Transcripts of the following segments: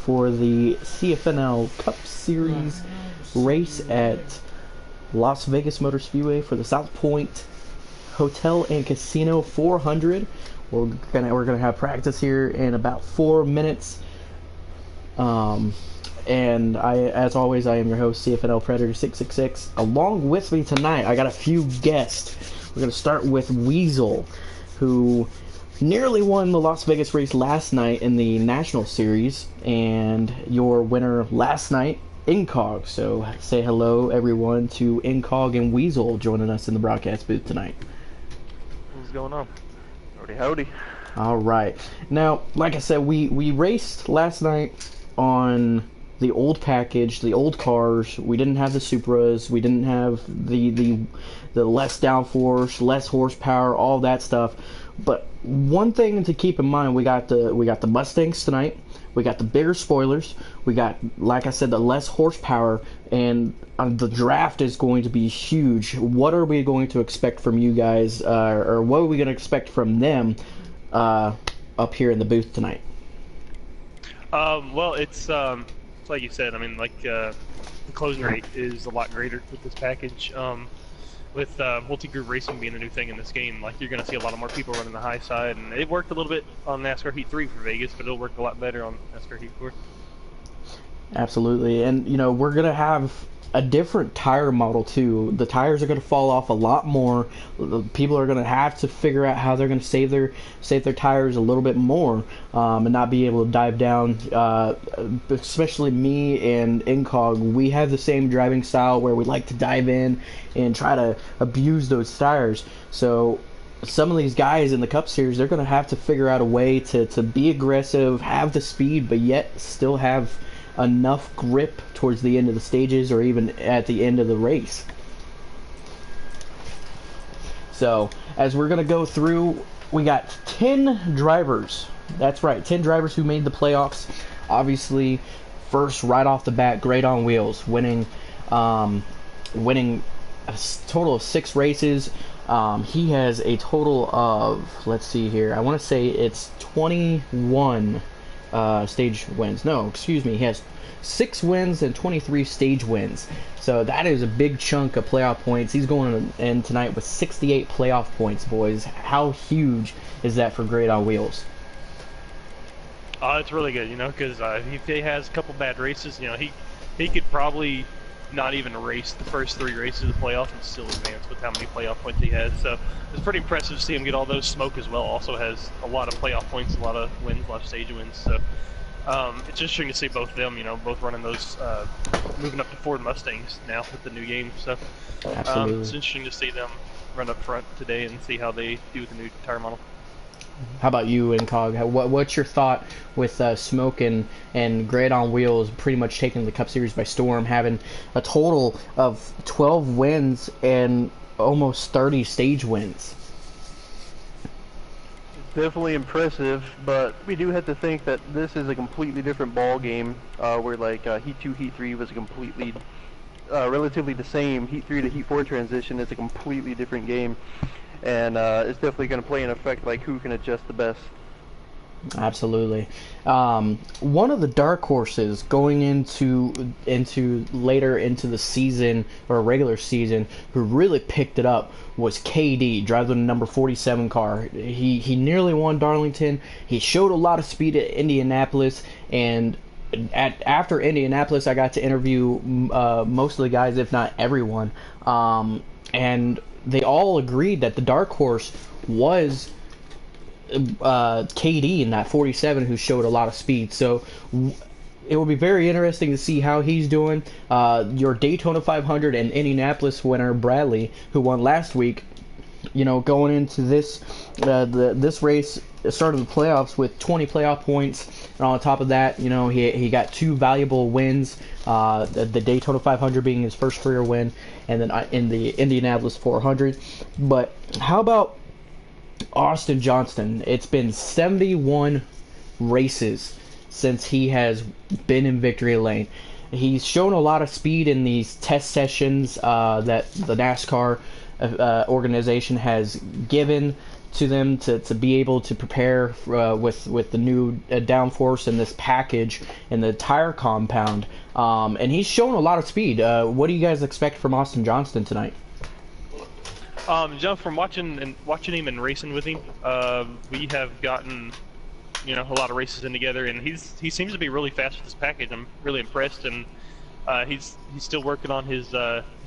for the CFNL Cup Series race at Las Vegas Motor Speedway for the South Point Hotel and Casino 400. We're gonna have practice here in about 4 minutes. And as always, I am your host, CFNL Predator 666. Along with me tonight, I got a few guests. We're gonna start with Weasel, who nearly won the Las Vegas race last night in the National Series, and your winner last night, Incog. So say hello, everyone, to Incog and Weasel joining us in the broadcast booth tonight. What's going on? Howdy, howdy. All right. Now, like I said, we raced last night on the old package, the old cars. We didn't have the Supras. We didn't have the less downforce, less horsepower, all that stuff. But one thing to keep in mind, we got the Mustangs tonight. We got the bigger spoilers. We got, like I said, the less horsepower, and the draft is going to be huge. What are we going to expect from you guys, or what are we going to expect from them up here in the booth tonight? Well, it's like you said. I mean, the closing rate is a lot greater with this package. With multi-group racing being a new thing in this game, you're going to see a lot more people running the high side, and it worked a little bit on NASCAR Heat 3 for Vegas, but it'll work a lot better on NASCAR Heat 4. Absolutely, and we're going to have a different tire model too. The tires are going to fall off a lot more. People are going to have to figure out how they're going to save their tires a little bit more, and not be able to dive down. Especially me and Incog, we have the same driving style where we like to dive in and try to abuse those tires. So some of these guys in the Cup Series, they're going to have to figure out a way to be aggressive, have the speed, but yet still have enough grip towards the end of the stages or even at the end of the race. So as we're going to go through, we got 10 drivers. That's right, 10 drivers who made the playoffs. Obviously, first right off the bat, Great on Wheels, winning a total of 6 races. He has a total of, let's see here, I want to say it's 21 stage wins. No, excuse me. He has 6 wins and 23 stage wins. So that is a big chunk of playoff points. He's going in tonight with 68 playoff points, boys. How huge is that for Great on Wheels? It's really good, because if he has a couple bad races, he could probably not even race the first 3 races of the playoff and still advance with how many playoff points he has. So it's pretty impressive to see him get all those. Smoke as well also has a lot of playoff points, a lot of wins, a lot of stage wins. So it's interesting to see both of them, both running those, moving up to Ford Mustangs now with the new game. So it's interesting to see them run up front today and see how they do with the new tire model. How about you, Incog? What's your thought with Smoke and Great on Wheels pretty much taking the Cup Series by storm, having a total of 12 wins and almost 30 stage wins? It's definitely impressive, but we do have to think that this is a completely different ball game, where Heat 2, Heat 3 was a completely, relatively the same. Heat 3 to Heat 4 transition is a completely different game. And it's definitely going to play an effect who can adjust the best. Absolutely. One of the dark horses going into later into the season or regular season who really picked it up was KD, driving the number 47 car. He nearly won Darlington. He showed a lot of speed at Indianapolis, and after Indianapolis, I got to interview most of the guys, if not everyone, and they all agreed that the dark horse was KD in that 47, who showed a lot of speed. So it will be very interesting to see how he's doing. Your Daytona 500 and Indianapolis winner Bradley, who won last week, going into this this race, started the playoffs with 20 playoff points, and on top of that, he got 2 valuable wins. The Daytona 500 being his first career win, and then in the Indianapolis 400. But how about Austin Johnston? It's been 71 races since he has been in victory lane. He's shown a lot of speed in these test sessions that the NASCAR organization has given to them to be able to prepare with the new downforce and this package and the tire compound. And he's shown a lot of speed. What do you guys expect from Austin Johnston tonight? From watching him and racing with him, we have gotten a lot of races in together, and he seems to be really fast with his package. I'm really impressed, and he's still working on his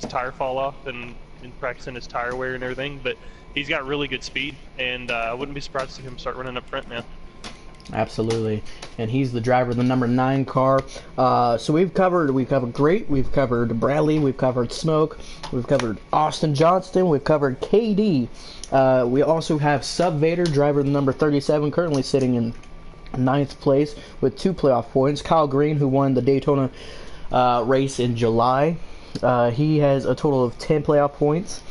tire fall off and practicing his tire wear and everything. But he's got really good speed, and I wouldn't be surprised to see him start running up front now. Absolutely, and he's the driver of the number 9 car. So we've covered Great, we've covered Bradley, we've covered Smoke, we've covered Austin Johnston, we've covered KD. We also have Sub Vader, driver of the number 37, currently sitting in 9th place with 2 playoff points. Kyle Green, who won the Daytona race in July, he has a total of 10 playoff points.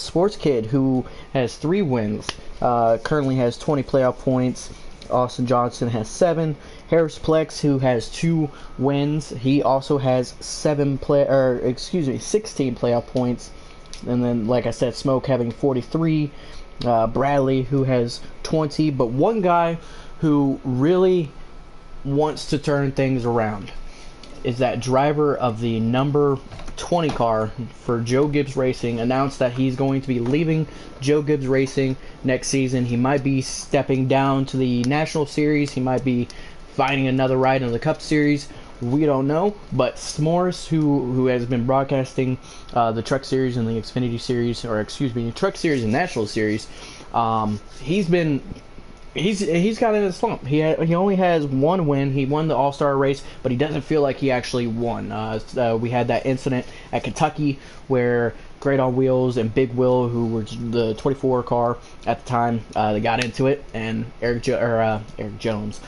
Sports Kid, who has 3 wins, currently has 20 playoff points. Austin Johnston has 7. Harris Plex, who has 2 wins, he also has 16 playoff points. And then, like I said, Smoke having 43. Bradley, who has 20. But one guy who really wants to turn things around is that driver of the number 20 car for Joe Gibbs Racing. Announced that he's going to be leaving Joe Gibbs Racing next season. He might be stepping down to the National Series. He might be finding another ride in the Cup Series. We don't know. But S'mores, who has been broadcasting the Truck Series and the Xfinity Series, or excuse me, Truck Series and National Series, He's got in a slump. He only has 1 win. He won the All-Star race, but he doesn't feel like he actually won. We had that incident at Kentucky where Great on Wheels and Big Will, who were the 24 car at the time, they got into it, and Eric Jones,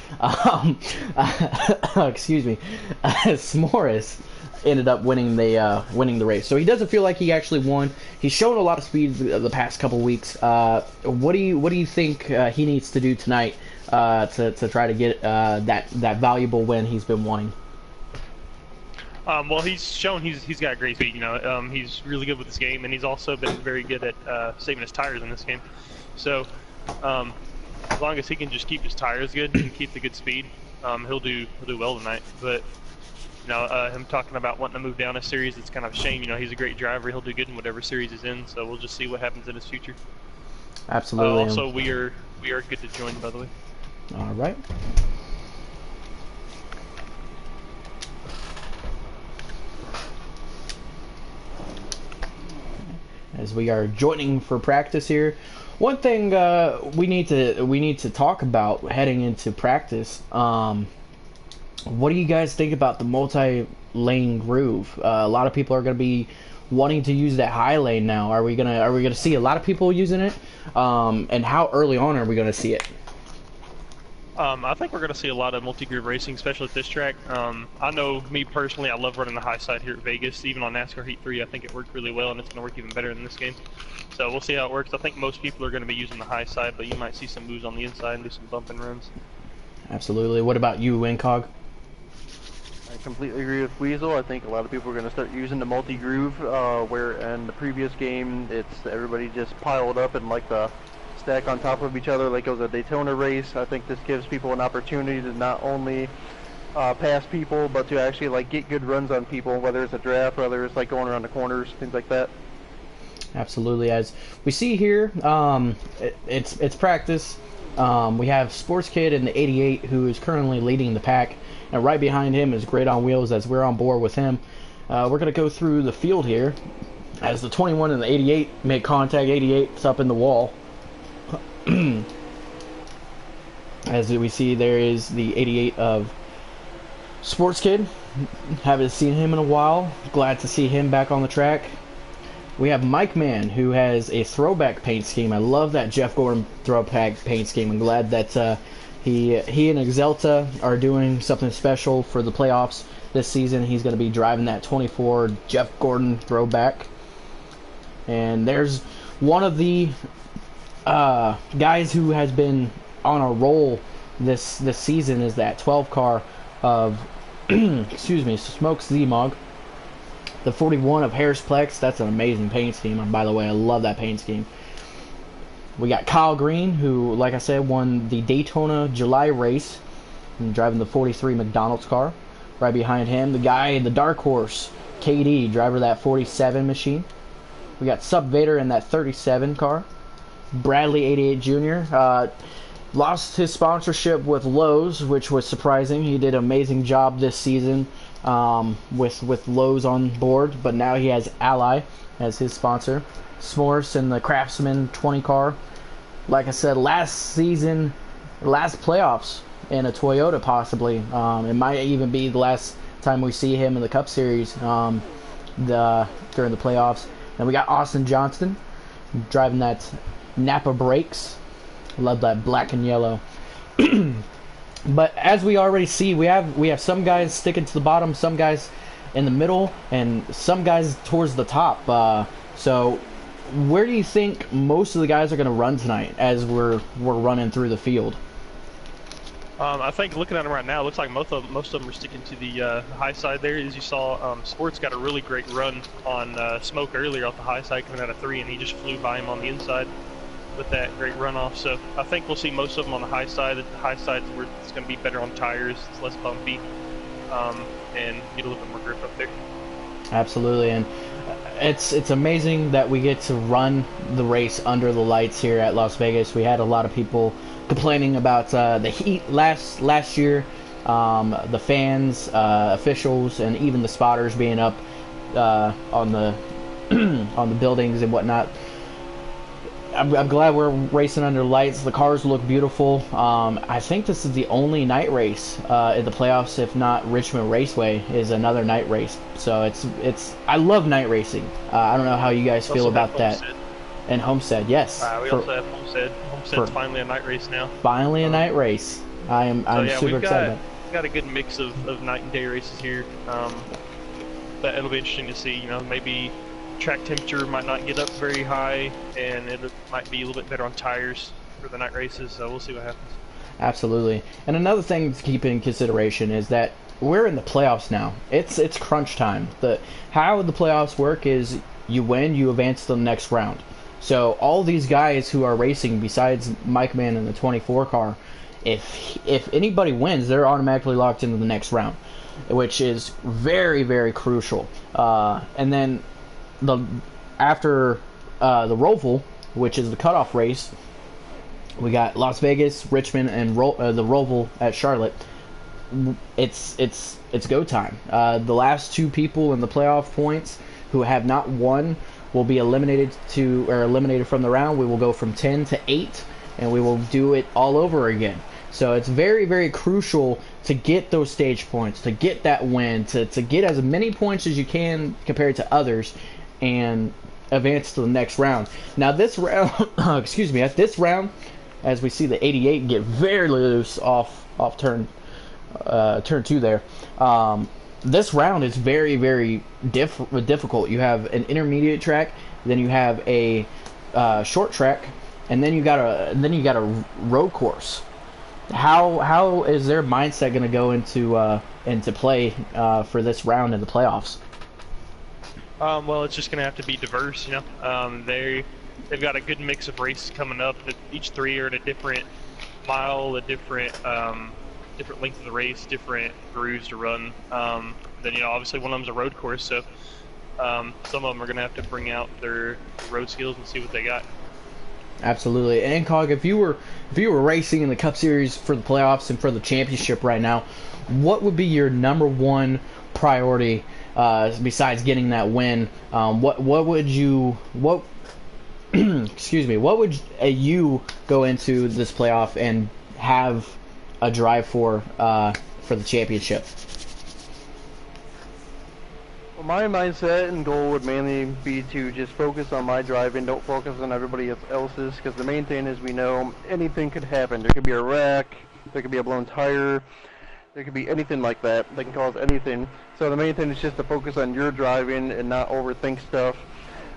excuse me, S'mores ended up winning the race. So he doesn't feel like he actually won. He's shown a lot of speed the past couple weeks. What do you think he needs to do tonight to try to get that valuable win he's been wanting? Well, he's shown he's got great speed. He's really good with this game, and he's also been very good at saving his tires in this game. So as long as he can just keep his tires good and keep the good speed, he'll do well tonight. But him talking about wanting to move down a series, it's kind of a shame. He's a great driver. He'll do good in whatever series he's in. So we'll just see what happens in his future. Absolutely. Also, we are good to join, by the way. All right. As we are joining for practice here, one thing we need to talk about heading into practice. What do you guys think about the multi-lane groove? A lot of people are going to be wanting to use that high lane now. Are we gonna see a lot of people using it? And how early on are we going to see it? I think we're going to see a lot of multi-groove racing, especially at this track. I know, me personally, I love running the high side here at Vegas. Even on NASCAR Heat 3, I think it worked really well, and it's going to work even better in this game. So we'll see how it works. I think most people are going to be using the high side, but you might see some moves on the inside and do some bump and runs. Absolutely. What about you, Incog? I completely agree with Weasel. I think a lot of people are going to start using the multi-groove, where in the previous game, it's everybody just piled up and like the stack on top of each other like it was a Daytona race. I think this gives people an opportunity to not only pass people, but to actually like get good runs on people, whether it's a draft, whether it's like going around the corners, things like that. Absolutely. As we see here, it's practice. We have Sports Kid in the 88, who is currently leading the pack, and right behind him is Great on Wheels, as we're on board with him. We're going to go through the field here as the 21 and the 88 make contact. 88's up in the wall. As we see, there is the 88 of Sports Kid. Haven't seen him in a while. Glad to see him back on the track. We have Mike Mann, who has a throwback paint scheme. I love that Jeff Gordon throwback paint scheme. I'm glad that he and Exelta are doing something special for the playoffs this season. He's going to be driving that 24 Jeff Gordon throwback. And there's one of the guys who has been on a roll this season, is that 12 car of excuse me, Smoke Z-Mog. The 41 of Harris Plex. That's an amazing paint scheme. And by the way, I love that paint scheme. We got Kyle Green, who, like I said, won the Daytona July race, and driving the 43 McDonald's car. Right behind him, the guy in the dark horse, KD, driver of that 47 machine. We got Sub Vader in that 37 car. Bradley 88 Jr. Lost his sponsorship with Lowe's, which was surprising. He did an amazing job this season with Lowe's on board, but now he has Ally as his sponsor. S'mores in the Craftsman 20 car. Like I said, last season, last playoffs in a Toyota possibly. It might even be the last time we see him in the Cup Series during the playoffs. And we got Austin Johnston driving that Napa Brakes. Love that black and yellow. But as we already see, we have some guys sticking to the bottom, some guys in the middle, and some guys towards the top. So where do you think most of the guys are going to run tonight as we're running through the field? I think looking at them right now, it looks like most of them are sticking to the high side there. As you saw, Sports got a really great run on Smoke earlier off the high side coming out of 3, and he just flew by him on the inside with that great runoff. So I think we'll see most of them on the high side. The high side is where it's going to be better on tires, it's less bumpy, and get a little bit more grip up there. Absolutely, and it's amazing that we get to run the race under the lights here at Las Vegas. We had a lot of people complaining about the heat last year, the fans, officials, and even the spotters being up on the on the buildings and whatnot. I'm glad we're racing under lights. The cars look beautiful. I think this is the only night race in the playoffs, if not Richmond Raceway is another night race. So it's I love night racing. I don't know how you guys feel about that. And Homestead, yes. We also have Homestead. Homestead's finally a night race now. Finally a night race. I'm super excited. We've got a good mix of night and day races here. But it'll be interesting to see. You know, maybe track temperature might not get up very high, and it might be a little bit better on tires for the night races. So we'll see what happens. Absolutely. And another thing to keep in consideration is that we're in the playoffs now. It's crunch time. How the playoffs work is you win, you advance to the next round. So all these guys who are racing, besides Mike Mann in the 24 car, if anybody wins, they're automatically locked into the next round, which is very, very crucial. And then after the Roval, which is the cutoff race, we got Las Vegas, Richmond, and the Roval at Charlotte. It's go time. The last two people in the playoff points who have not won will be eliminated from the round. We will go from 10 to 8, and we will do it all over again. So it's very, very crucial to get those stage points, to get that win, to get as many points as you can compared to others, and advance to the next round. Now this round, excuse me, at this round, as we see the 88 get very loose off turn 2 there. This round is very, very difficult. You have an intermediate track, then you have a short track, and then you got a road course. How is their mindset going to go into play for this round in the playoffs? Well, it's just going to have to be diverse. You know, they've got a good mix of races coming up. That each 3 are at a different mile, a different length of the race, different grooves to run. Then, you know, obviously one of them's a road course, so some of them are going to have to bring out their road skills and see what they got. Absolutely. And Cog, if you were racing in the Cup Series for the playoffs and for the championship right now, what would be your number one priority besides getting that win? What would you excuse me? What would you go into this playoff and have a drive for the championship? Well, my mindset and goal would mainly be to just focus on my driving, don't focus on everybody else's, because the main thing is we know anything could happen. There could be a wreck, there could be a blown tire, there could be anything like that that can cause anything. So the main thing is just to focus on your driving and not overthink stuff.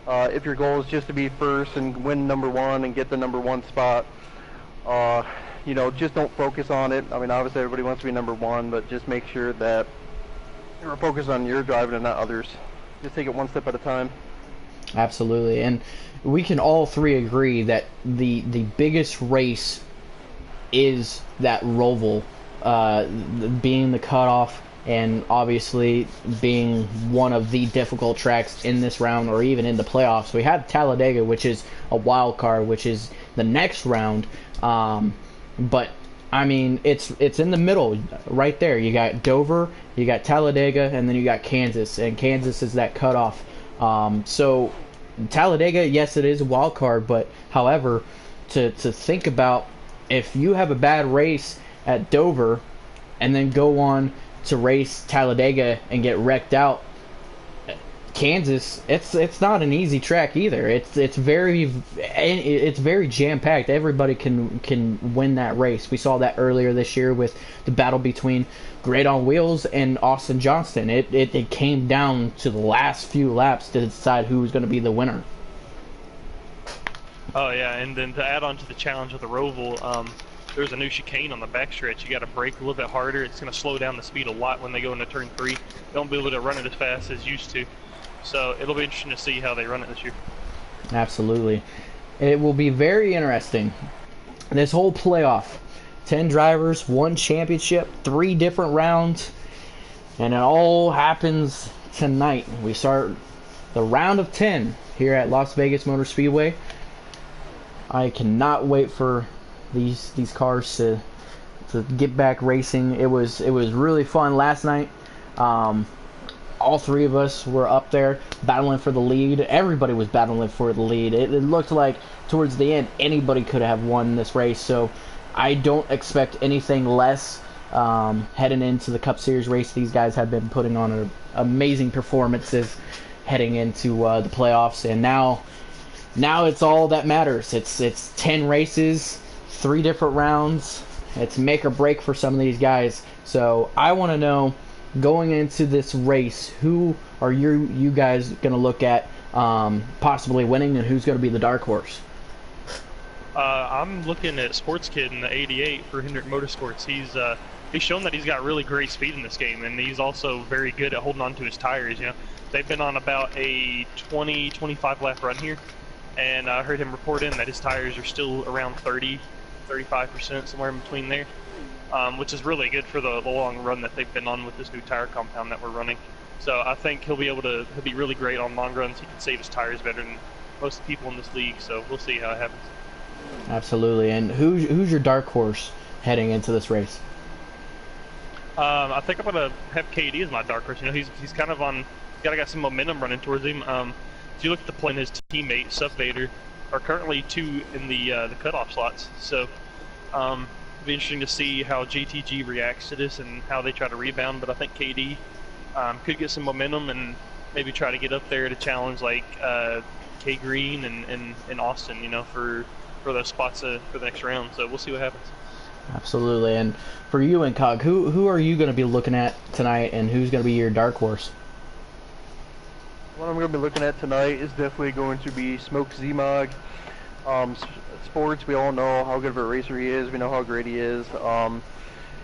If your goal is just to be first and win number 1 and get the number 1 spot, you know, just don't focus on it. I mean, obviously everybody wants to be number 1, but just make sure that you're focused on your driving and not others. Just take it one step at a time. Absolutely, and we can all three agree that the biggest race is that Roval, being the cutoff, and obviously being one of the difficult tracks in this round or even in the playoffs. We have Talladega, which is a wild card, which is the next round. But I mean, it's in the middle, right there. You got Dover, you got Talladega, and then you got Kansas, and Kansas is that cutoff. So Talladega, yes, it is a wild card, but however, to think about, if you have a bad race at Dover and then go on to race Talladega and get wrecked out, Kansas, it's not an easy track either. It's very jam packed. Everybody can win that race. We saw that earlier this year with the battle between Great on Wheels and Austin Johnston. It came down to the last few laps to decide who was going to be the winner. Oh yeah, and then to add on to the challenge of the Roval, there's a new chicane on the backstretch. You got to brake a little bit harder. It's going to slow down the speed a lot when they go into turn 3. They won't be able to run it as fast as used to. So it'll be interesting to see how they run it this year. Absolutely. It will be very interesting. This whole playoff, 10 drivers, 1 championship, 3 different rounds, and it all happens tonight. We start the round of 10 here at Las Vegas Motor Speedway. I cannot wait for these cars to get back racing. It was really fun last night. All 3 of us were up there battling for the lead. Everybody was battling for the lead. It looked like towards the end anybody could have won this race. So I don't expect anything less heading into the Cup Series race. These guys have been putting on amazing performances heading into the playoffs, and now it's all that matters. It's 10 races, 3 different rounds. It's make or break for some of these guys. So I want to know, going into this race, who are you guys going to look at possibly winning, and who's going to be the dark horse? I'm looking at Sports Kid in the 88 for Hendrick Motorsports. He's shown that he's got really great speed in this game, and he's also very good at holding on to his tires. You know, they've been on about a 20-25 lap run here, and I heard him report in that his tires are still around 30-35%, somewhere in between there. Which is really good for the long run that they've been on with this new tire compound that we're running. So I think he'll be really great on long runs. He can save his tires better than most of the people in this league, so we'll see how it happens. Absolutely. And who's your dark horse heading into this race? I think I'm gonna have KD as my dark horse. You know, he's kind of got some momentum running towards him. If you look at the play, his teammate Sub Vader are currently 2 in the cutoff slots. So it'll be interesting to see how JTG reacts to this and how they try to rebound. But I think KD could get some momentum and maybe try to get up there to challenge like K Green and Austin, you know, for those spots for the next round. So we'll see what happens. Absolutely. And for you and Cog, who are you going to be looking at tonight, and who's going to be your dark horse? What I'm going to be looking at tonight is definitely going to be Smoke Z-Mog. Sports, we all know how good of a racer he is. We know how great he is.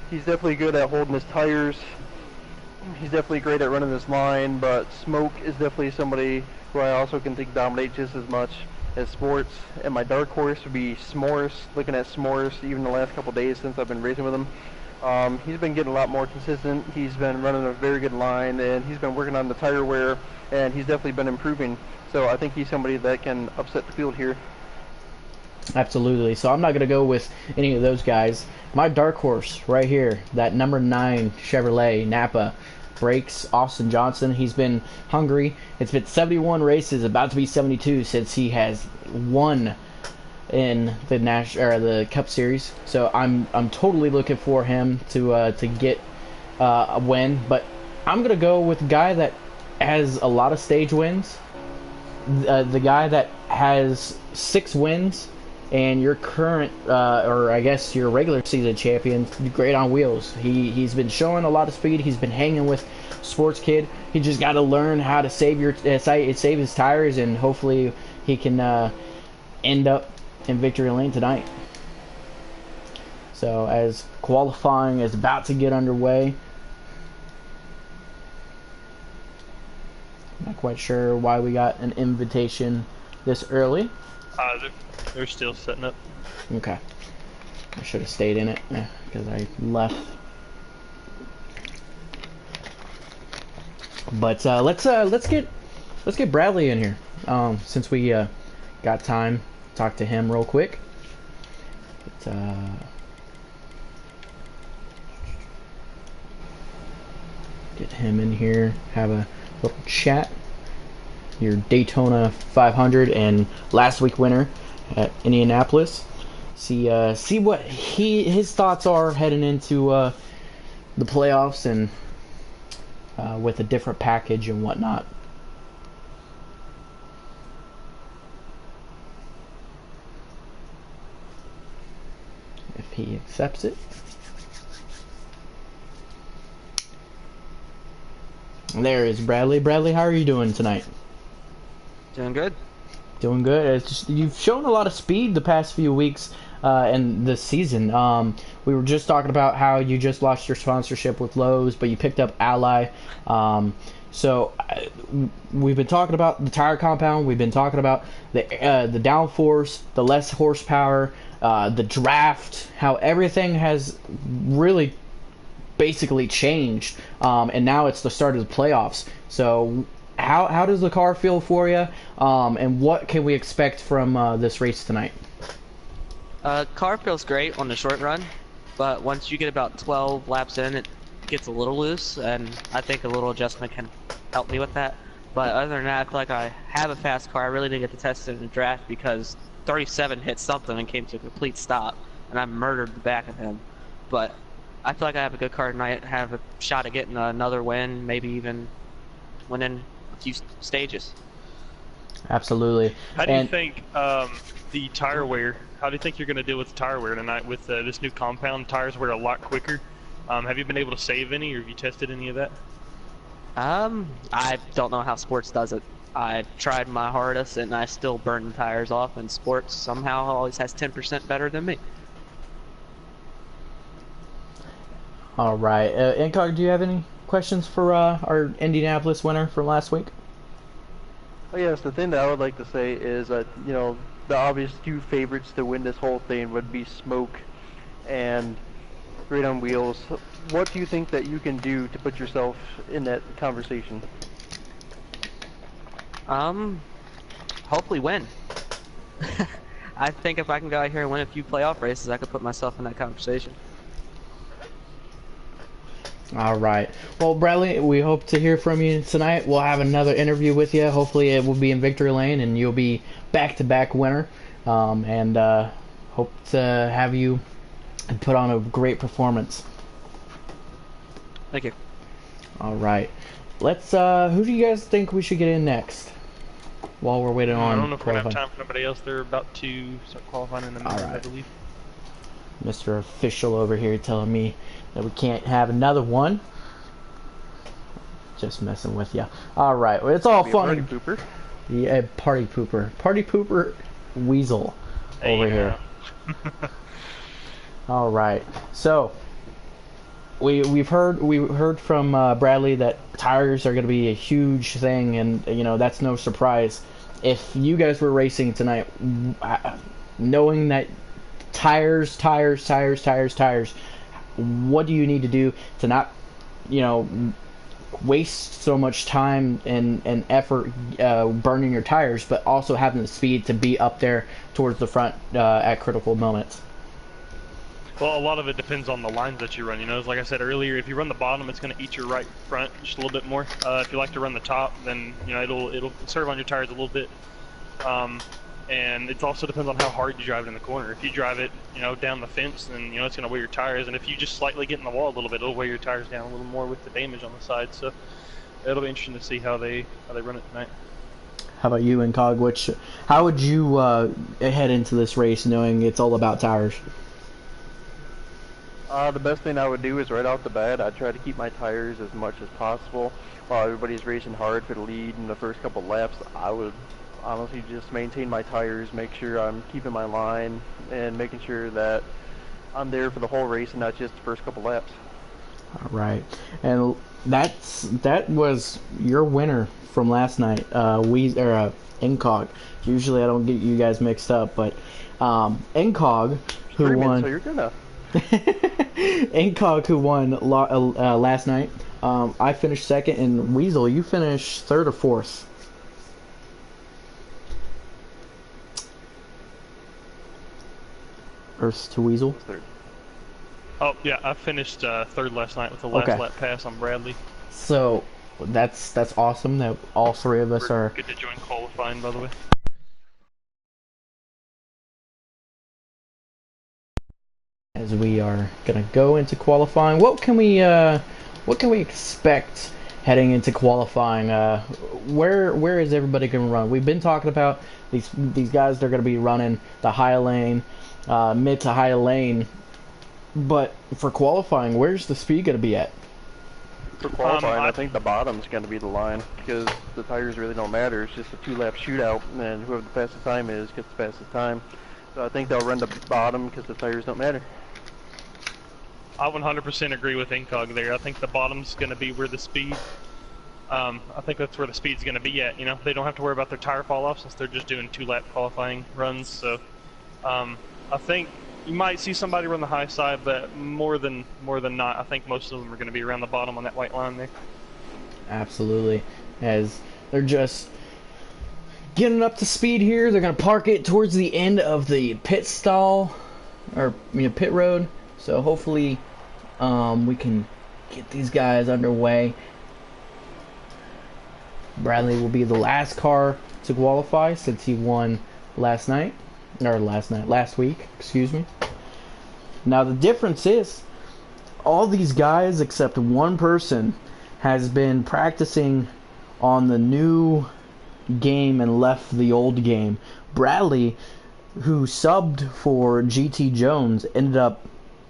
He's definitely good at holding his tires. He's definitely great at running this line, but Smoke is definitely somebody who I also can think dominate just as much as Sports. And my dark horse would be S'mores. Looking at S'mores, even the last couple days since I've been racing with him, he's been getting a lot more consistent. He's been running a very good line, and he's been working on the tire wear, and he's definitely been improving. So I think he's somebody that can upset the field here. Absolutely. So I'm not going to go with any of those guys. My dark horse right here, that number 9 Chevrolet Napa, breaks Austin Johnson. He's been hungry. It's been 71 races, about to be 72, since he has won in the Cup Series. So I'm totally looking for him to get a win. But I'm going to go with a guy that has a lot of stage wins. The guy that has 6 wins. And your current, or I guess your regular season champion, Great on Wheels. He's been showing a lot of speed. He's been hanging with Sports Kid. He just got to learn how to save his tires, and hopefully he can end up in victory lane tonight. So as qualifying is about to get underway, Not quite sure why we got an invitation this early. They're still setting up. Okay. I should have stayed in it because I left. But let's get Bradley in here. Since we got time, talk to him real quick. But, get him in here. Have a little chat. Your Daytona 500 and last week winner at Indianapolis. See what his thoughts are heading into the playoffs and with a different package and whatnot. If he accepts it. There is Bradley. Bradley, how are you doing tonight? Doing good. Doing good. It's just, you've shown a lot of speed the past few weeks and this season. We were just talking about how you just lost your sponsorship with Lowe's, but you picked up Ally. So we've been talking about the tire compound. We've been talking about the downforce, the less horsepower, the draft, how everything has really basically changed. And now it's the start of the playoffs. So how does the car feel for you? And what can we expect from this race tonight? Car feels great on the short run, but once you get about 12 laps in, it gets a little loose, and I think a little adjustment can help me with that. But other than that, I feel like I have a fast car. I really didn't get to test it in the draft because 37 hit something and came to a complete stop, and I murdered the back of him. But I feel like I have a good car tonight, have a shot at getting another win, maybe even winning a few stages. Absolutely. How do you think the tire wear? How do you think you're going to deal with the tire wear tonight with this new compound? Tires wear a lot quicker. Have you been able to save any, or have you tested any of that? I don't know how sports does it. I tried my hardest, and I still burn the tires off. And sports somehow always has 10% better than me. All right, Incog, do you have any questions for our Indianapolis winner from last week? Oh yes, the thing that I would like to say is that, you know, the obvious two favorites to win this whole thing would be Smoke and Great on Wheels. What do you think that you can do to put yourself in that conversation? Hopefully win. I think if I can go out here and win a few playoff races, I could put myself in that conversation. All right. Well, Bradley, we hope to hear from you tonight. We'll have another interview with you. Hopefully it will be in victory lane and you'll be back-to-back winner. And hope to have you put on a great performance. Thank you. All right. Let's, who do you guys think we should get in next? While we're waiting on I don't know if we're going to have qualifying. time for nobody else. They're about to start qualifying in a minute, All right. I believe. Mr. Official over here telling me that we can't have another one. Just messing with you. All right, well, it's all Be a fun. party pooper. Yeah, party pooper weasel over here. All right, so we've heard from Bradley that tires are going to be a huge thing, and you know that's no surprise. If you guys were racing tonight, knowing that tires, what do you need to do to not, you know, waste so much time and effort burning your tires, but also having the speed to be up there towards the front at critical moments? Well, a lot of it depends on the lines that you run. You know, like I said earlier, if you run the bottom, it's going to eat your right front just a little bit more. If you like to run the top, then you know it'll serve on your tires a little bit. And it also depends on how hard you drive it in the corner. If you drive it, you know, down the fence, then you know it's going to wear your tires. And if you just slightly get in the wall a little bit, it'll wear your tires down a little more with the damage on the side. So it'll be interesting to see how they run it tonight. How about you, Incog? How would you head into this race knowing it's all about tires? The best thing I would do is right off the bat, I'd try to keep my tires as much as possible. While everybody's racing hard for the lead in the first couple laps, I would honestly just maintain my tires, make sure I'm keeping my line, and making sure that I'm there for the whole race and not just the first couple laps. All right, and that was your winner from last night. Incog. Usually I don't get you guys mixed up, but Incog who Screaming, won. so you're gonna. Incog who won last night. I finished second, and Weasel, you finished third or fourth. Earth to Weasel. Third. Oh yeah, I finished third last night with the last lap pass on Bradley. So that's awesome that all three of us are good to join qualifying, by the way. as we are gonna go into qualifying. What can we expect heading into qualifying? Where is everybody gonna run? We've been talking about these guys. They're gonna be running the high lane, mid to high lane. But for qualifying, where's the speed gonna be at? For qualifying, I think the bottom's going to be the line because the tires really don't matter. It's just a 2-lap shootout, and whoever the fastest time is gets the fastest time. So I think they'll run the bottom because the tires don't matter. I 100% agree with Incog there. I think the bottom's going to be where the speed. I think that's where the speed's going to be at. You know, they don't have to worry about their tire fall off since they're just doing 2-lap qualifying runs. So I think you might see somebody run the high side, but more than not, I think most of them are going to be around the bottom on that white line there. Absolutely, as they're just getting up to speed here. They're going to park it towards the end of the pit stall, or pit road. So hopefully, we can get these guys underway. Bradley will be the last car to qualify since he won last week, excuse me. Now the difference is all these guys except one person has been practicing on the new game and left the old game. Bradley, who subbed for GT Jones, ended up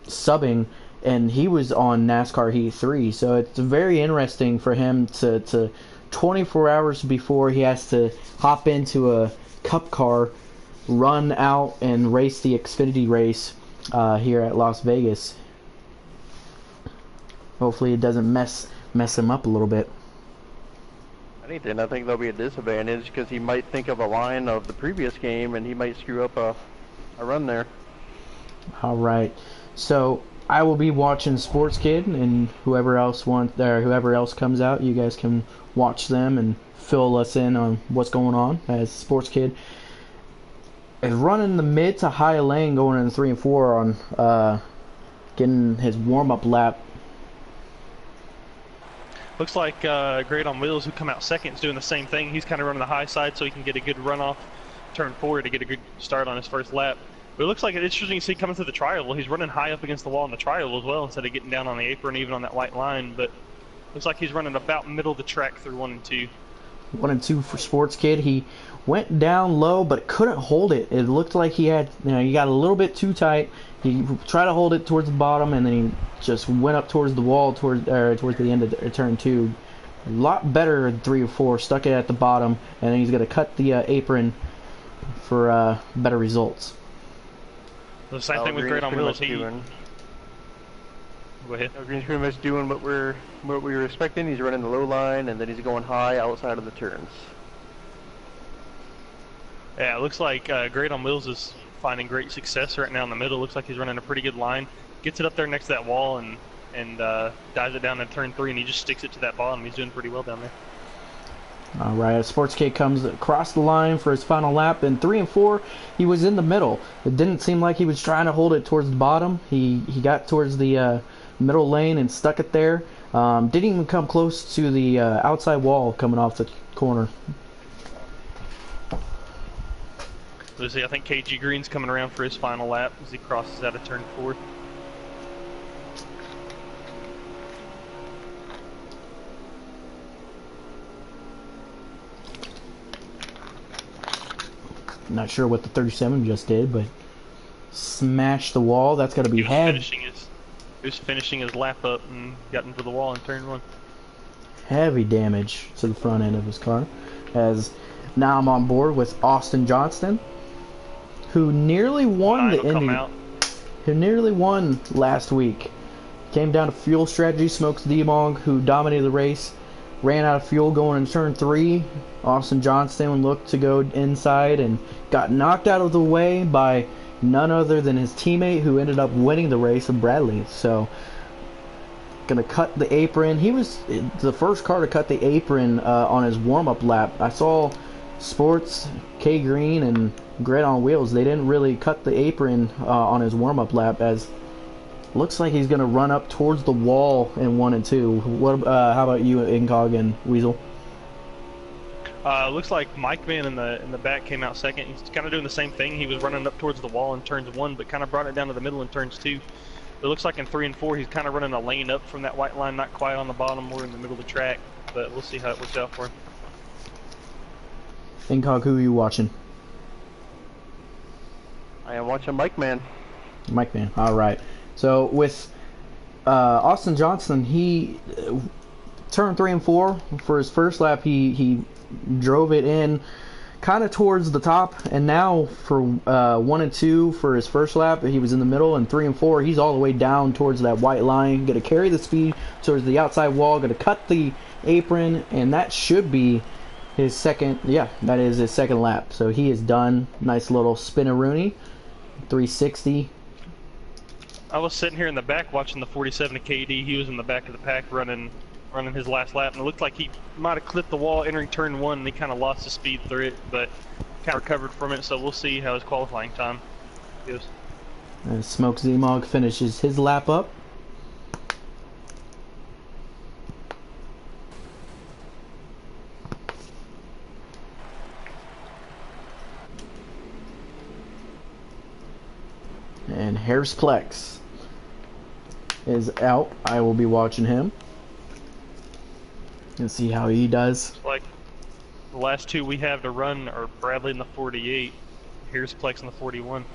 subbing, and he was on NASCAR Heat 3, so it's very interesting for him to 24 hours before he has to hop into a cup car, run out and race the Xfinity race here at Las Vegas. Hopefully it doesn't mess him up a little bit. Anything, I think there'll be a disadvantage because he might think of a line of the previous game and he might screw up a run there. All right, so I will be watching Sports Kid, and whoever else comes out, you guys can watch them and fill us in on what's going on, as Sports Kid is running the mid to high lane going in 3 and 4 on getting his warm-up lap. Looks like Great on Wheels, who come out second, is doing the same thing. He's kind of running the high side so he can get a good run off turn 4 to get a good start on his first lap. But it looks like it's interesting to see coming through the trial. He's running high up against the wall in the trial as well instead of getting down on the apron even on that white line. But looks like he's running about middle of the track through 1 and 2. 1 and 2 for Sports Kid. He went down low but couldn't hold it. It looked like he got a little bit too tight. He tried to hold it towards the bottom, and then he just went up towards the wall towards the end of turn 2. A lot better in 3 or 4. Stuck it at the bottom, and then he's going to cut the apron for better results. The same thing with Great on Wheels. Go ahead. Green's pretty much doing what we were expecting. He's running the low line, and then he's going high outside of the turns. Yeah, it looks like Great on Wheels is finding great success right now in the middle. Looks like he's running a pretty good line. Gets it up there next to that wall and dives it down in turn 3, and he just sticks it to that bottom. He's doing pretty well down there. All right, Sports Kid comes across the line for his final lap. In 3 and 4, he was in the middle. It didn't seem like he was trying to hold it towards the bottom. He got towards the middle lane and stuck it there. Didn't even come close to the outside wall coming off the corner. Let's see, I think KG Green's coming around for his final lap as he crosses out of turn 4. Not sure what the 37 just did, but smashed the wall. That's got to be heavy. He was finishing his lap up and got into the wall in turn 1. Heavy damage to the front end of his car. As now I'm on board with Austin Johnston, who nearly won the Indy. Who nearly won last week. Came down to fuel strategy. Smokes Demog, who dominated the race, ran out of fuel going into turn 3. Austin Johnston looked to go inside and got knocked out of the way by none other than his teammate, who ended up winning the race, of Bradley. So, gonna cut the apron. He was the first car to cut the apron on his warm-up lap. I saw Sports, K Green, and Grid on Wheels. They didn't really cut the apron on his warm-up lap, as looks like he's gonna run up towards the wall in 1 and 2. What? How about you, Incog and Weasel? Looks like Mike Man in the back came out second. He's kind of doing the same thing. He was running up towards the wall in turns 1, but kind of brought it down to the middle in turns 2. It looks like in 3 and 4, he's kind of running a lane up from that white line, not quite on the bottom, more in the middle of the track. But we'll see how it works out for him. Incog, who are you watching? I am watching Mike Man. Mike Man. All right. So with Austin Johnson, he turned 3 and 4 for his first lap. He drove it in kind of towards the top, and now for 1 and 2 for his first lap, he was in the middle, and 3 and 4, he's all the way down towards that white line. Going to carry the speed towards the outside wall. Going to cut the apron, and that should be his second. Yeah, that is his second lap. So he is done. Nice little spin-a-rooney, 360. I was sitting here in the back watching the 47 KD. He was in the back of the pack running his last lap, and it looked like he might have clipped the wall entering turn 1, and he kind of lost his speed through it, but kind of recovered from it. So we'll see how his qualifying time goes. And Smoke Zemog finishes his lap up. And Harrisplex is out. I will be watching him and see how he does. Like the last 2 we have to run are Bradley in the 48, here's Plex in the 41.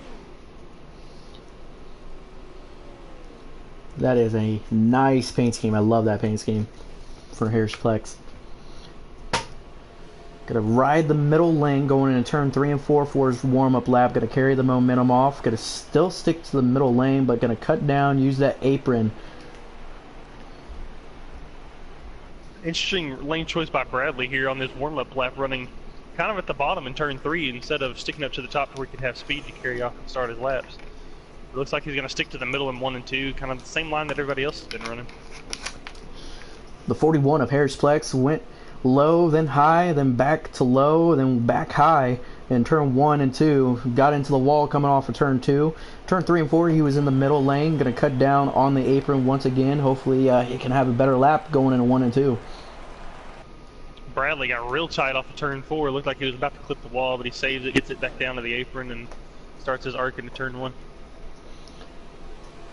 That is a nice paint scheme. I love that paint scheme for Harrisplex. Gonna ride the middle lane going into turn 3 and 4 for his warm-up lap. Gonna carry the momentum off. Gonna still stick to the middle lane, but gonna cut down, use that apron. Interesting lane choice by Bradley here on this warm-up lap, running kind of at the bottom in turn 3 instead of sticking up to the top where he could have speed to carry off and start his laps. It looks like he's going to stick to the middle in 1 and 2, kind of the same line that everybody else has been running. The 41 of Harrisplex went low, then high, then back to low, then back high in turn 1 and 2. Got into the wall coming off of turn 2. Turn 3 and 4, he was in the middle lane. Going to cut down on the apron once again. Hopefully he can have a better lap going into 1 and 2. Bradley got real tight off of turn 4. Looked like he was about to clip the wall, but he saves it, gets it back down to the apron, and starts his arc into turn 1.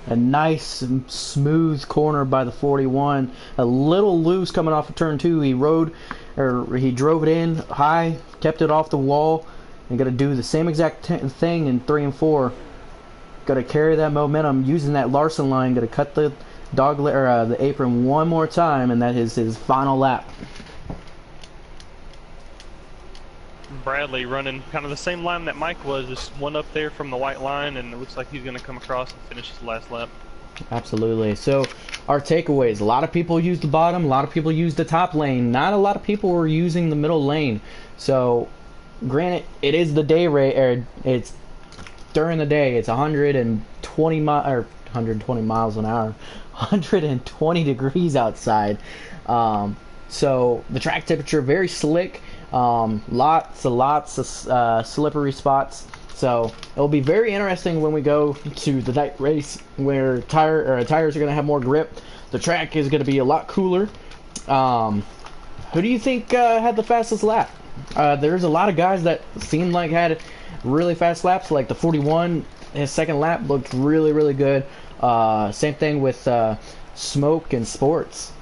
A nice smooth corner by the 41. A little loose coming off of turn 2. He drove it in high, kept it off the wall, and got to do the same exact thing in 3 and 4. Got to carry that momentum using that Larson line. Got to cut the the apron one more time, and that is his final lap. Bradley running kind of the same line that Mike was, just one up there from the white line, and it looks like he's going to come across and finish his last lap. Absolutely. So our takeaways: a lot of people use the bottom, a lot of people use the top lane. Not a lot of people were using the middle lane. So granted, it is the day rate, or it's during the day. It's 120 miles an hour, 120 degrees outside. So the track temperature very slick. Lots of slippery spots. So it'll be very interesting when we go to the night race, where tires are going to have more grip. The track is going to be a lot cooler. Who do you think had the fastest lap? There's a lot of guys that seemed like had really fast laps, like the 41. His second lap looked really, really good. Same thing with Smoke and Sports.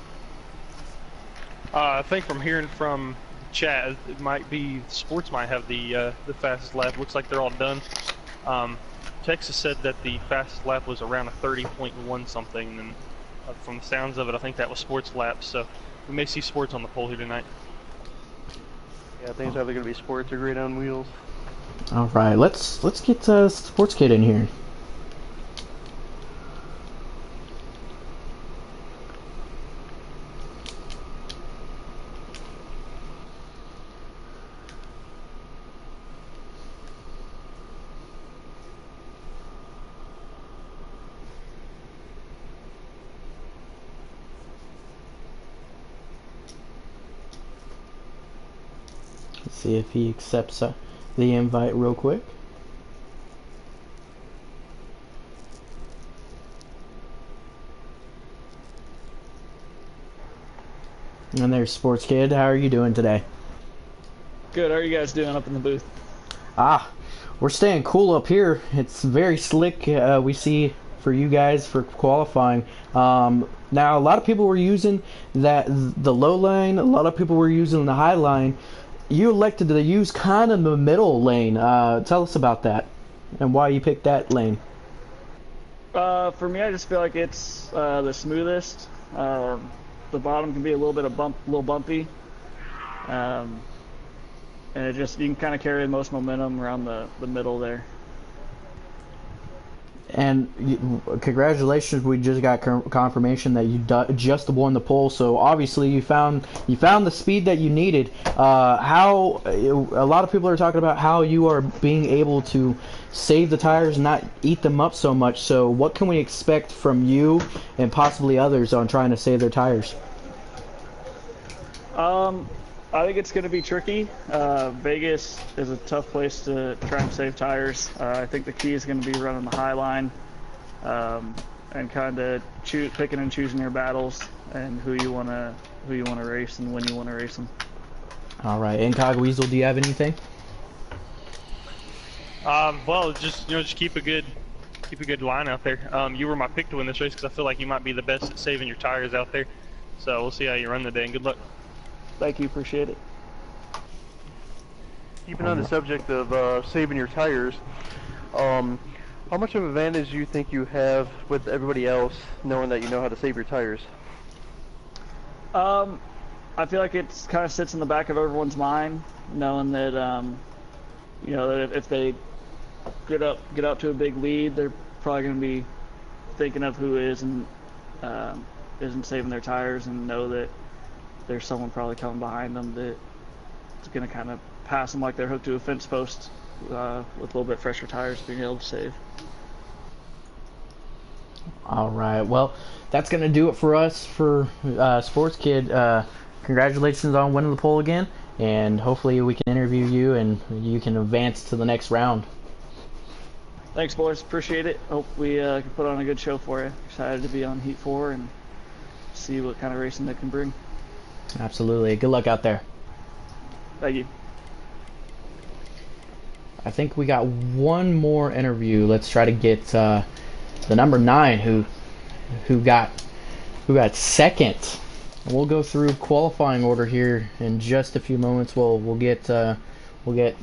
I think from hearing from chat, it might be Sports might have the fastest lap. Looks like they're all done. Texas said that the fastest lap was around a 30.1 something, and from the sounds of it, I think that was Sports' lap. So we may see Sports on the pole here tonight. Yeah, I think it's either going to be Sports or Great on Wheels. All right, let's get Sports Kid in here. Let's see if he accepts the invite real quick. And there's Sports Kid. How are you doing today? Good. How are you guys doing up in the booth? We're staying cool up here. It's very slick. We see for you guys for qualifying. Now a lot of people were using the low line. A lot of people were using the high line. You elected to use kind of the middle lane. Tell us about that and why you picked that lane. For me, I just feel like it's the smoothest. The bottom can be a little bumpy, and it just, you can kind of carry the most momentum around the middle there. And congratulations, we just got confirmation that you just won the poll. So obviously you found the speed that you needed. How a lot of people are talking about how you are being able to save the tires and not eat them up so much. So what can we expect from you and possibly others on trying to save their tires? I think it's going to be tricky. Vegas is a tough place to try and save tires. I think the key is going to be running the high line, and kind of picking and choosing your battles and who you want to race and when you want to race them. All right, Incog Weasel, do you have anything? Well, just keep a good line out there. You were my pick to win this race because I feel like you might be the best at saving your tires out there. So we'll see how you run today, and good luck. Thank you, appreciate it. Keeping on the subject of saving your tires, how much of an advantage do you think you have with everybody else knowing that you know how to save your tires? I feel like it kind of sits in the back of everyone's mind, knowing that that if they get up to a big lead, they're probably going to be thinking of who isn't saving their tires, and know that there's someone probably coming behind them that is going to kind of pass them like they're hooked to a fence post, with a little bit fresher tires, being able to save. All right, well, that's going to do it for us for Sports Kid. Congratulations on winning the poll again, and hopefully we can interview you and you can advance to the next round. Thanks, boys. Appreciate it. Hope we can put on a good show for you. Excited to be on Heat 4 and see what kind of racing they can bring. Absolutely. Good luck out there. Thank you. I think we got one more interview. Let's try to get the number 9 who got second. We'll go through qualifying order here in just a few moments. We'll get the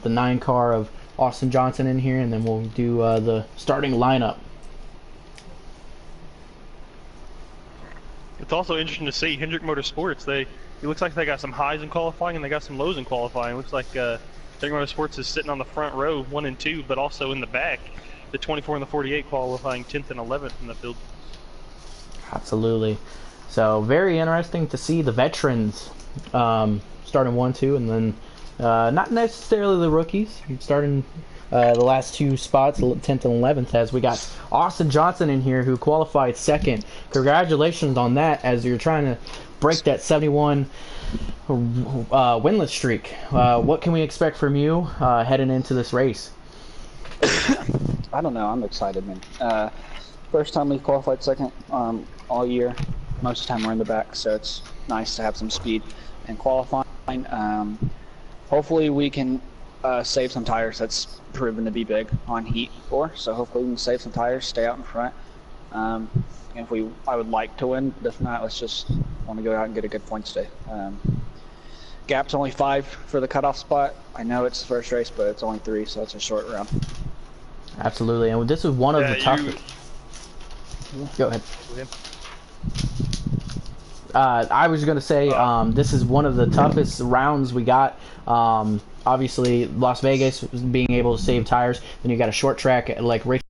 9 car of Austin Johnson in here, and then we'll do the starting lineup. It's also interesting to see Hendrick Motorsports. It looks like they got some highs in qualifying and they got some lows in qualifying. It looks like Hendrick Motorsports is sitting on the front row, 1 and 2, but also in the back, the 24 and the 48 qualifying 10th and 11th in the field. Absolutely. So very interesting to see the veterans starting 1, 2, and then not necessarily the rookies starting the last 2 spots, 10th and 11th, as we got Austin Johnson in here who qualified second. Congratulations on that, as you're trying to break that 71 winless streak. What can we expect from you heading into this race? I don't know. I'm excited, man. First time we've qualified second all year. Most of the time we're in the back, so it's nice to have some speed and qualifying. Hopefully we can save some tires. That's proven to be big on Heat 4, so hopefully we can save some tires, stay out in front. I would like to win, but if not, let's just want to go out and get a good points day. Gap's only 5 for the cutoff spot. I know it's the first race, but it's only 3, so it's a short round. Absolutely, and this is one of the toughest. Go ahead. I was going to say this is one of the toughest rounds we got. Obviously, Las Vegas being able to save tires. Then you got a short track like race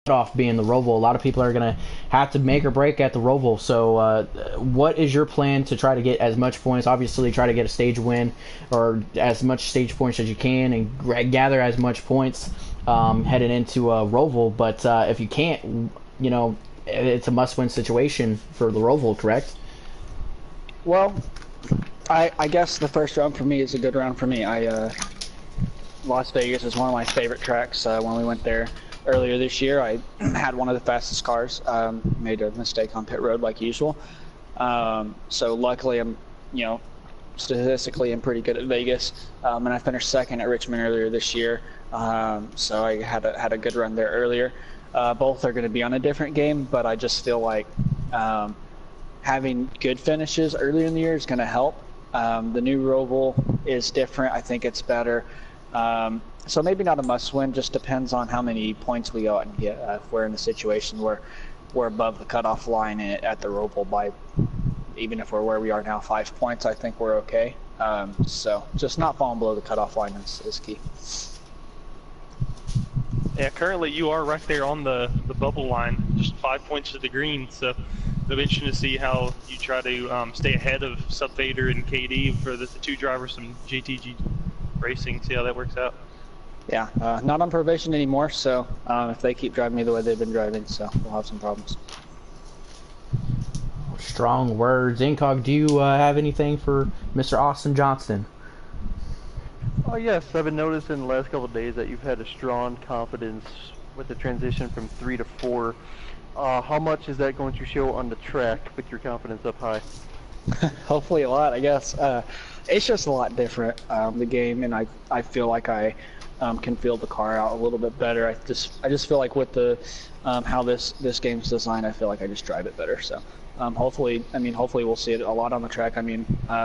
off being the Roval. A lot of people are going to have to make or break at the Roval. So what is your plan to try to get as much points? Obviously, try to get a stage win or as much stage points as you can and gather as much points heading into a Roval. But if you can't, it's a must-win situation for the Roval, correct? Well, I guess the first round for me is a good round for me. Las Vegas is one of my favorite tracks. When we went there earlier this year, I had one of the fastest cars. Made a mistake on pit road like usual. So luckily I'm, statistically I'm pretty good at Vegas. And I finished second at Richmond earlier this year. So I had a good run there earlier. Both are going to be on a different game, but I just feel like having good finishes earlier in the year is going to help. The new Roval is different. I think it's better. So maybe not a must-win. Just depends on how many points we go out and get. If we're in a situation where we're above the cutoff line at the Roval by, even if we're where we are now, 5 points, I think we're okay. So just not falling below the cutoff line is key. Yeah, currently you are right there on the bubble line, just 5 points to the green. So it'll be interesting to see how you try to stay ahead of Sub Vader and KD for the two drivers from GTG Racing. See how that works out. Yeah, not on probation anymore. So if they keep driving me the way they've been driving, so we'll have some problems. Strong words. Incog, do you have anything for Mr. Austin Johnston? Oh yes, I've been noticing the last couple of days that you've had a strong confidence with the transition from 3 to 4. How much is that going to show on the track with your confidence up high? Hopefully a lot, I guess. It's just a lot different, the game, and I feel like I can feel the car out a little bit better. I just feel like with the how this game's designed, I feel like I just drive it better. So hopefully we'll see it a lot on the track.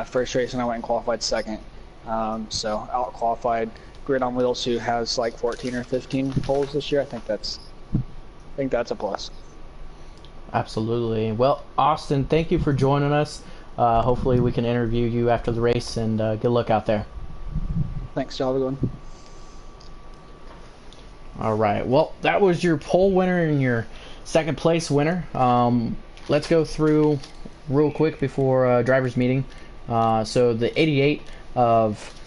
First race and I went and qualified second. So out qualified Grid on Wheels, who has like 14 or 15 poles this year. I think that's a plus. Absolutely. Well, Austin, thank you for joining us. Hopefully we can interview you after the race, and good luck out there. Thanks, y'all. Have a good one. All right. Well, that was your pole winner and your second place winner. Let's go through real quick before drivers meeting. So the 88 of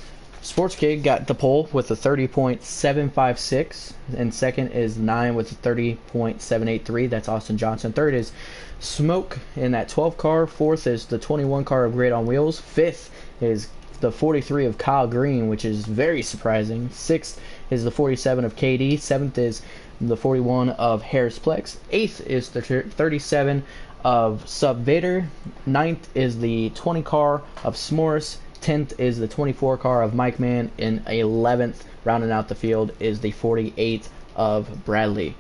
Sports Kid got the pole with a 30.756, and second is 9 with a 30.783. That's Austin Johnson. Third is Smoke in that 12 car. Fourth is the 21 car of Grid on Wheels. Fifth is the 43 of Kyle Green, which is very surprising. Sixth is the 47 of KD. Seventh is the 41 of Harris Plex. Eighth is the 37 of Sub Vader. Ninth is the 20 car of S'mores. 10th is the 24 car of Mike Mann, and 11th, rounding out the field, is the 48 of Bradley.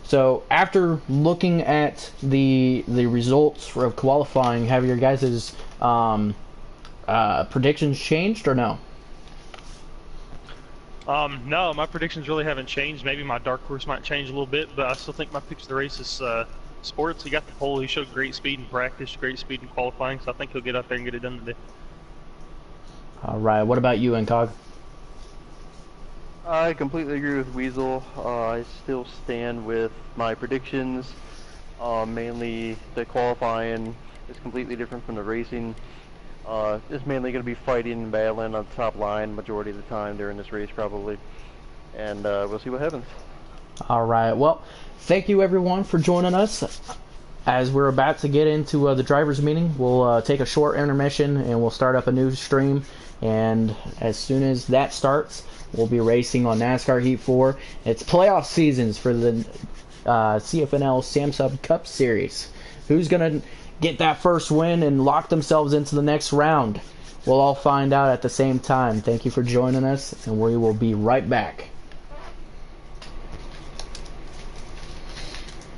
So after looking at the results of qualifying, have your guys' predictions changed or no? No, my predictions really haven't changed. Maybe my dark horse might change a little bit, but I still think my picks of the race is Sports. He got the pole. He showed great speed in practice, great speed in qualifying, so I think he'll get out there and get it done today. All right. What about you, Incog? I completely agree with Weasel. I still stand with my predictions. Mainly the qualifying is completely different from the racing. It's mainly going to be fighting and battling on the top line majority of the time during this race probably. And we'll see what happens. All right. Well, thank you everyone for joining us. As we're about to get into the drivers' meeting, we'll take a short intermission and we'll start up a new stream. And as soon as that starts, we'll be racing on NASCAR Heat 4. It's playoff seasons for the CFNL Samsung Cup Series. Who's going to get that first win and lock themselves into the next round? We'll all find out at the same time. Thank you for joining us, and we will be right back.